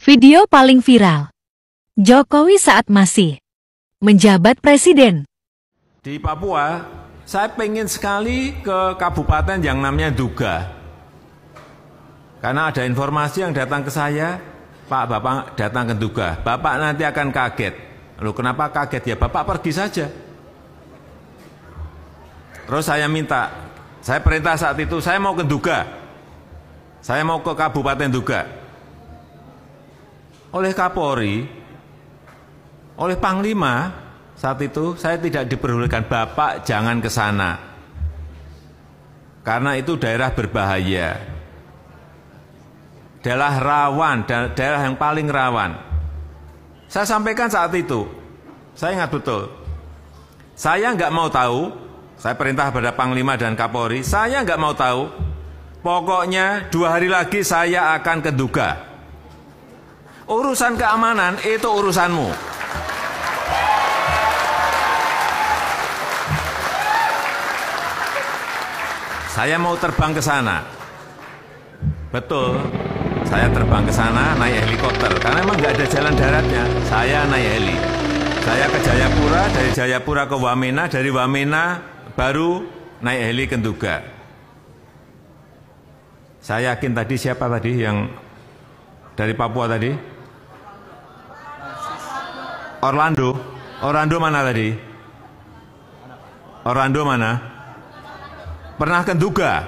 Video paling viral. Jokowi saat masih menjabat presiden. Di Papua, saya pengen sekali ke kabupaten yang namanya Nduga. Karena ada informasi yang datang ke saya, Pak, Bapak datang ke Nduga. Bapak nanti akan kaget. Loh, kenapa kaget? Ya Bapak pergi saja. Terus saya minta, saya perintah saat itu, saya mau ke Nduga. Saya mau ke Kabupaten Nduga. Oleh Kapolri, oleh Panglima, saat itu saya tidak diperbolehkan, Bapak jangan ke sana. Karena itu daerah berbahaya. Daerah rawan, daerah yang paling rawan. Saya sampaikan saat itu, saya ingat betul. Saya nggak mau tahu, saya perintah pada Panglima dan Kapolri, saya nggak mau tahu. Pokoknya 2 hari lagi saya akan ke Nduga. Urusan keamanan itu urusanmu. Saya mau terbang ke sana. Betul, saya terbang ke sana naik helikopter. Karena memang nggak ada jalan daratnya. Saya naik heli. Saya ke Jayapura, dari Jayapura ke Wamena, dari Wamena baru naik heli ke Nduga. Saya yakin tadi siapa tadi yang dari Papua tadi? Orlando. Orlando mana tadi? Orlando mana? Pernah ke Nduga?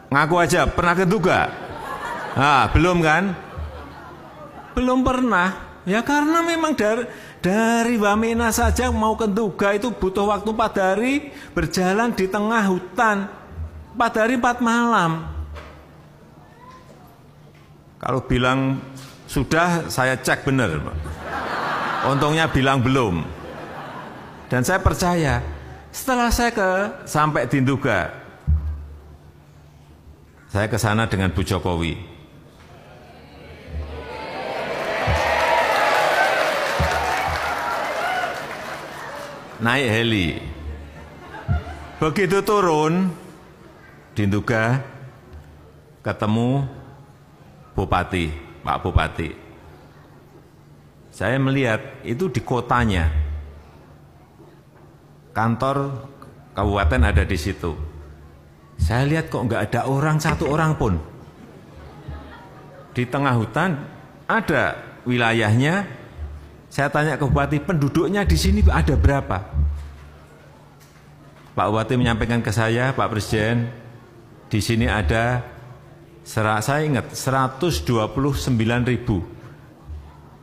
Ngaku aja, pernah ke Nduga? Ah, belum kan? Belum pernah. Ya karena memang dari Wamena saja mau ke Nduga itu butuh waktu 4 hari berjalan di tengah hutan. 4 hari 4 malam. Kalau bilang sudah, saya cek benar. Untungnya bilang belum. Dan saya percaya, setelah saya sampai di Nduga, saya ke sana dengan Bu Jokowi. Naik heli. Begitu turun di Nduga, ketemu Bupati, Pak Bupati. Saya melihat itu di kotanya, kantor kabupaten ada di situ. Saya lihat kok nggak ada orang, 1 orang pun. Di tengah hutan ada wilayahnya. Saya tanya ke Bupati, penduduknya di sini ada berapa? Pak Bupati menyampaikan ke saya, Pak Presiden, di sini ada, saya ingat, 129.000.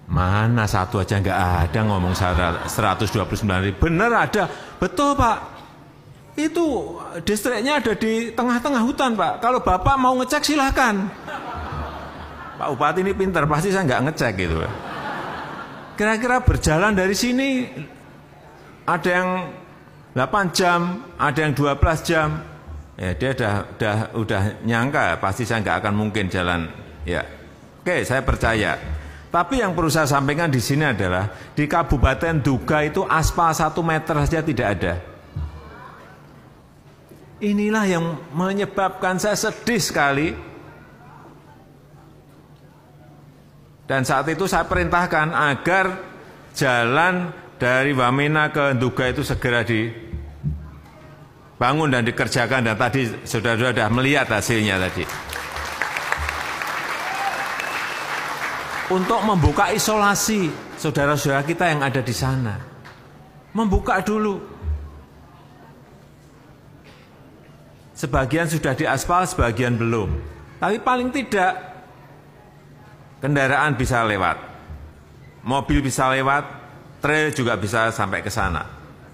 Mana satu aja nggak ada ngomong 129.000. Benar ada, betul Pak. Itu distriknya ada di tengah-tengah hutan Pak. Kalau Bapak mau ngecek silahkan. Pak Bupati ini pintar, pasti saya nggak ngecek gitu. Kira-kira berjalan dari sini ada yang 8 jam, ada yang 12 jam. Ya dia udah nyangka, pasti saya nggak akan mungkin jalan. Ya, oke, saya percaya. Tapi yang perlu saya sampaikan di sini adalah di Kabupaten Nduga itu aspal 1 meter saja tidak ada. Inilah yang menyebabkan saya sedih sekali. Dan saat itu saya perintahkan agar jalan dari Wamena ke Nduga itu segera dibangun dan dikerjakan. Dan tadi saudara-saudara sudah melihat hasilnya tadi. Untuk membuka isolasi saudara-saudara kita yang ada di sana. Membuka dulu. Sebagian sudah diaspal, sebagian belum. Tapi paling tidak kendaraan bisa lewat. Mobil bisa lewat, trail juga bisa sampai ke sana.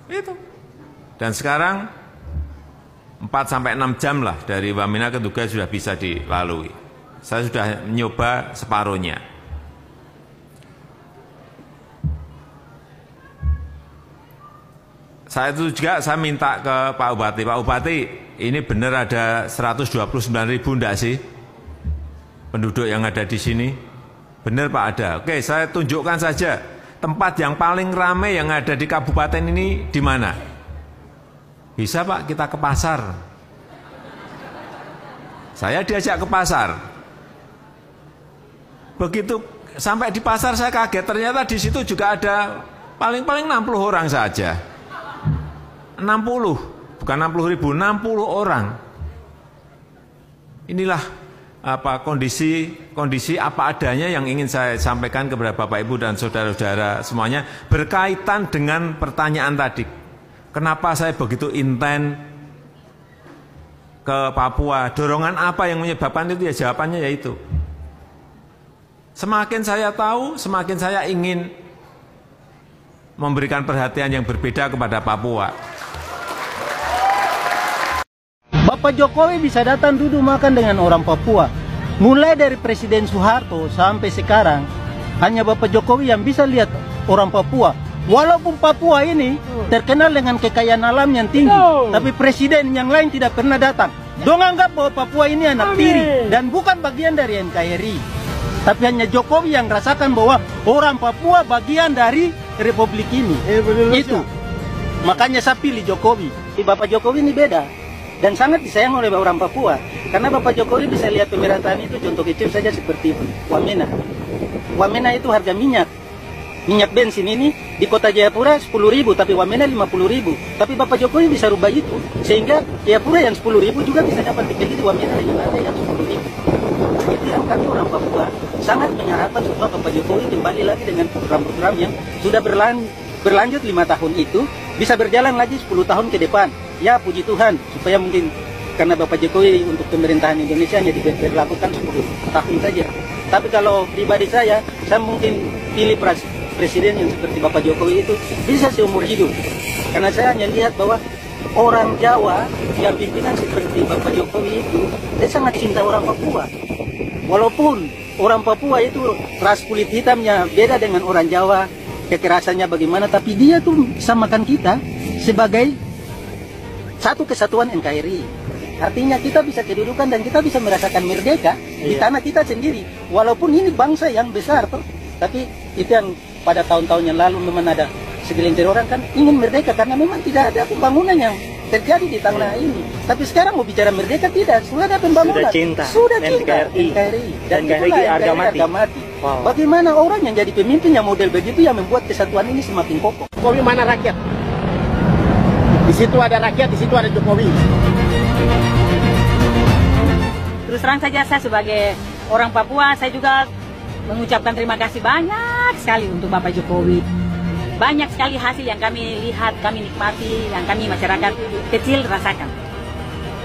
Itu. Dan sekarang 4-6 jam lah dari Wamena ke Nduga sudah bisa dilalui. Saya sudah mencoba separuhnya. Saya itu juga saya minta ke Pak Bupati, Pak Bupati, ini benar ada 129.000 enggak sih penduduk yang ada di sini? Benar Pak ada. Oke, saya tunjukkan saja tempat yang paling ramai yang ada di kabupaten ini di mana? Bisa Pak, kita ke pasar. Saya diajak ke pasar. Begitu sampai di pasar saya kaget, ternyata di situ juga ada paling-paling 60 orang saja. 60, bukan 60.000, 60 orang. Inilah kondisi apa adanya yang ingin saya sampaikan kepada Bapak Ibu dan saudara-saudara semuanya berkaitan dengan pertanyaan tadi. Kenapa saya begitu intent ke Papua? Dorongan apa yang menyebabkan itu? Ya jawabannya yaitu semakin saya tahu, semakin saya ingin memberikan perhatian yang berbeda kepada Papua. Bapak Jokowi bisa datang duduk makan dengan orang Papua. Mulai dari Presiden Soeharto sampai sekarang, hanya Bapak Jokowi yang bisa lihat orang Papua. Walaupun Papua ini terkenal dengan kekayaan alam yang tinggi, tapi presiden yang lain tidak pernah datang. Dong anggap bahwa Papua ini anak tiri dan bukan bagian dari NKRI. Tapi hanya Jokowi yang rasakan bahwa orang Papua bagian dari Republik ini. Itu. Makanya saya pilih Jokowi. Bapak Jokowi ini beda. Dan sangat disayang oleh orang Papua. Karena Bapak Jokowi bisa lihat pemerataan itu, contoh kecil saja seperti Wamena. Wamena itu harga minyak. Minyak bensin ini di kota Jayapura 10.000, tapi Wamena 50.000. Tapi Bapak Jokowi bisa rubah itu, sehingga Jayapura yang 10.000 juga bisa dapat dibeli di Wamena yang ada yang 10.000. Itu yang kami orang Papua sangat mengharapkan supaya Bapak Jokowi kembali lagi dengan program-program yang sudah berlanjut 5 tahun itu, bisa berjalan lagi 10 tahun ke depan. Ya puji Tuhan, supaya mungkin karena Bapak Jokowi untuk pemerintahan Indonesia hanya diberlakukan 10 tahun saja. Tapi kalau pribadi saya mungkin pilih presiden yang seperti Bapak Jokowi itu bisa seumur hidup. Karena saya hanya lihat bahwa orang Jawa yang pimpinan seperti Bapak Jokowi itu, dia sangat cinta orang Papua. Walaupun orang Papua itu ras kulit hitamnya beda dengan orang Jawa, kekerasannya bagaimana, tapi dia tuh samakan kita sebagai satu kesatuan NKRI. Artinya kita bisa kedudukan dan kita bisa merasakan merdeka di tanah kita sendiri. Walaupun ini bangsa yang besar tuh, tapi itu yang pada tahun-tahun yang lalu memang ada segelintir orang kan ingin merdeka karena memang tidak ada pembangunan yang terjadi di tanah ini. Tapi sekarang mau bicara merdeka tidak, sudah ada pembangunan. Sudah cinta NKRI. Dan itulah NKRI harga mati. Wow. Bagaimana orang yang jadi pemimpin yang model begitu yang membuat kesatuan ini semakin kokoh. Jokowi mana rakyat? Di situ ada rakyat, di situ ada Jokowi. Terus terang saja saya sebagai orang Papua, saya juga mengucapkan terima kasih banyak sekali untuk Bapak Jokowi. Banyak sekali hasil yang kami lihat, kami nikmati, yang kami masyarakat kecil rasakan.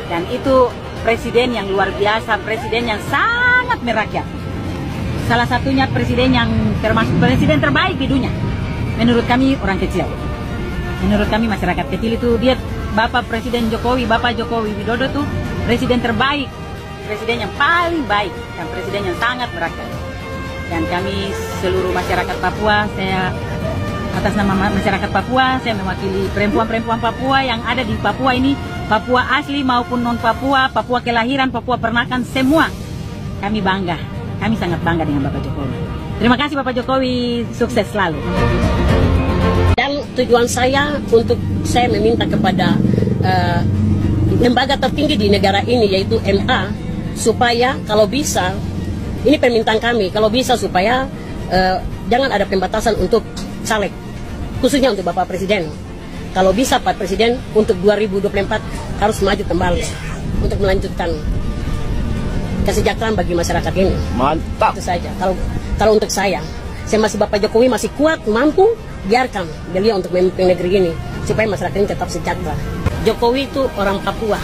Dan itu presiden yang luar biasa, presiden yang sangat merakyat. Salah satunya presiden yang termasuk presiden terbaik di dunia. Menurut kami orang kecil. Menurut kami masyarakat kecil itu dia Bapak Presiden Jokowi, Bapak Jokowi Widodo tuh presiden terbaik, presiden yang paling baik dan presiden yang sangat merakyat. Dan kami seluruh masyarakat Papua, saya atas nama masyarakat Papua, saya mewakili perempuan-perempuan Papua yang ada di Papua ini, Papua asli maupun non Papua, Papua kelahiran, Papua peranakan, semua kami bangga, kami sangat bangga dengan Bapak Jokowi. Terima kasih Bapak Jokowi, sukses selalu. Dan tujuan saya saya meminta kepada lembaga tertinggi di negara ini yaitu MA supaya kalau bisa, ini permintaan kami, kalau bisa supaya jangan ada pembatasan untuk caleg, khususnya untuk Bapak Presiden. Kalau bisa Pak Presiden untuk 2024 harus maju kembali untuk melanjutkan kesejahteraan bagi masyarakat ini. Mantap. Itu saja. Kalau untuk saya masih Bapak Jokowi masih kuat, mampu, biarkan beliau untuk memimpin negeri ini supaya masyarakat ini tetap sejahtera. Jokowi itu orang Papua.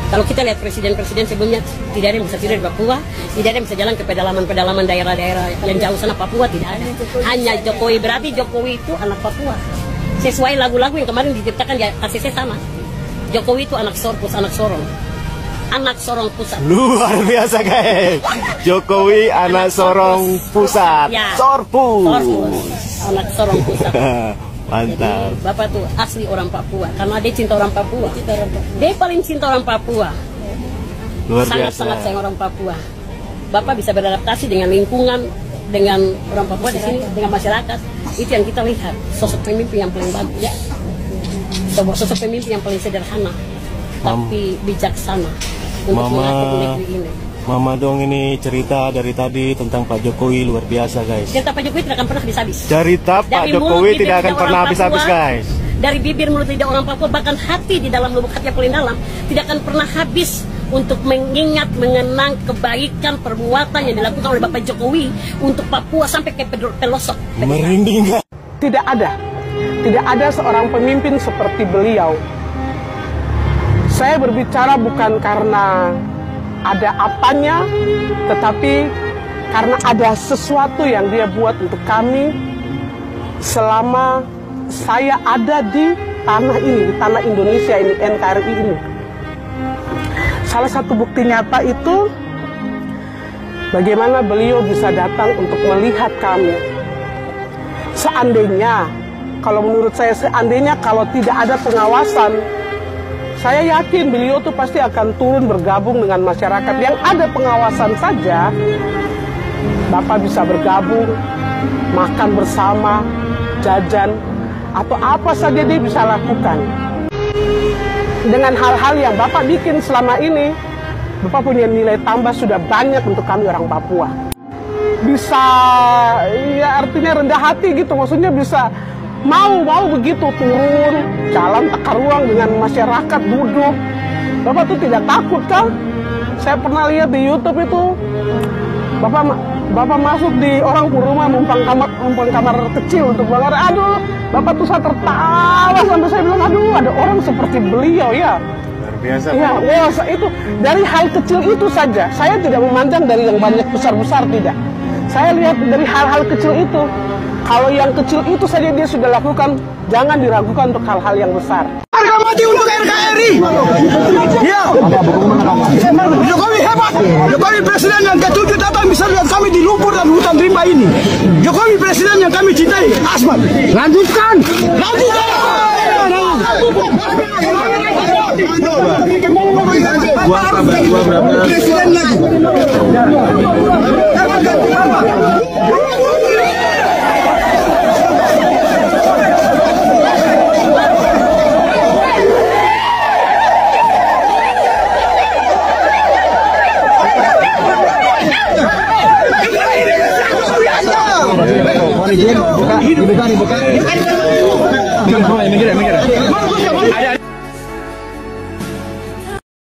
Kalau kita lihat presiden-presiden sebelumnya, tidak ada yang bisa tidur di Papua, tidak ada yang bisa jalan ke pedalaman-pedalaman daerah-daerah yang jauh sana Papua, tidak ada. Hanya Jokowi, berarti Jokowi itu anak Papua. Sesuai lagu-lagu yang kemarin diciptakan di ACC sana. Jokowi itu anak Sorpus, anak Sorong. Anak Sorong Pusat. Luar biasa guys. Jokowi anak Sorong Pusat. Ya. Sorpus. Anak Sorong Pusat. Mantap. Jadi, Bapak tuh asli orang Papua karena dia cinta orang Papua. Dia paling cinta orang Papua. Luar biasa. Sangat-sangat sayang orang Papua. Bapak bisa beradaptasi dengan lingkungan, dengan orang Papua di sini, dengan masyarakat. Itu yang kita lihat. Sosok pemimpin yang paling bagus. Ya. Sosok pemimpin yang paling sederhana, tapi bijaksana untuk mengatur negeri ini. Mama Dong ini cerita dari tadi tentang Pak Jokowi luar biasa, guys. Cerita Pak Jokowi tidak akan pernah habis-habis. Cerita Pak Jokowi tidak akan pernah habis-habis, guys. Dari bibir mulut lidah orang Papua, bahkan hati di dalam lubuk hati yang paling dalam, tidak akan pernah habis untuk mengingat, mengenang kebaikan perbuatan yang dilakukan oleh Bapak Jokowi untuk Papua sampai ke pelosok. Merinding, guys. Tidak ada seorang pemimpin seperti beliau. Saya berbicara bukan karena ada apanya, tetapi karena ada sesuatu yang dia buat untuk kami selama saya ada di tanah ini, di tanah Indonesia ini, NKRI ini. Salah satu bukti nyata itu bagaimana beliau bisa datang untuk melihat kami. Seandainya, kalau menurut saya, seandainya kalau tidak ada pengawasan, saya yakin beliau tuh pasti akan turun bergabung dengan masyarakat. Yang ada pengawasan saja, Bapak bisa bergabung, makan bersama, jajan, atau apa saja dia bisa lakukan. Dengan hal-hal yang Bapak bikin selama ini, Bapak punya nilai tambah sudah banyak untuk kami orang Papua. Bisa, ya artinya rendah hati gitu, maksudnya bisa mau begitu turun, jalan takar ruang dengan masyarakat, duduk. Bapak tuh tidak takut kan? Saya pernah lihat di YouTube itu, Bapak masuk di orang rumah numpang kamar kecil untuk bangar. Aduh, Bapak tuh saya tertawa sampai saya bilang, aduh, ada orang seperti beliau ya. Luar biasa. Ya, itu dari hal kecil itu saja. Saya tidak memandang dari yang banyak besar-besar, tidak. Saya lihat dari hal-hal kecil itu. Kalau yang kecil itu saja dia sudah lakukan, jangan diragukan untuk hal-hal yang besar. Harga mati untuk NKRI. Ya. Jokowi hebat. Jokowi presiden yang ke-7 datang bisa lihat kami di lumpur dan hutan rimba ini. Jokowi presiden yang kami cintai. Asmat. Lanjutkan. Presiden lagi. Ada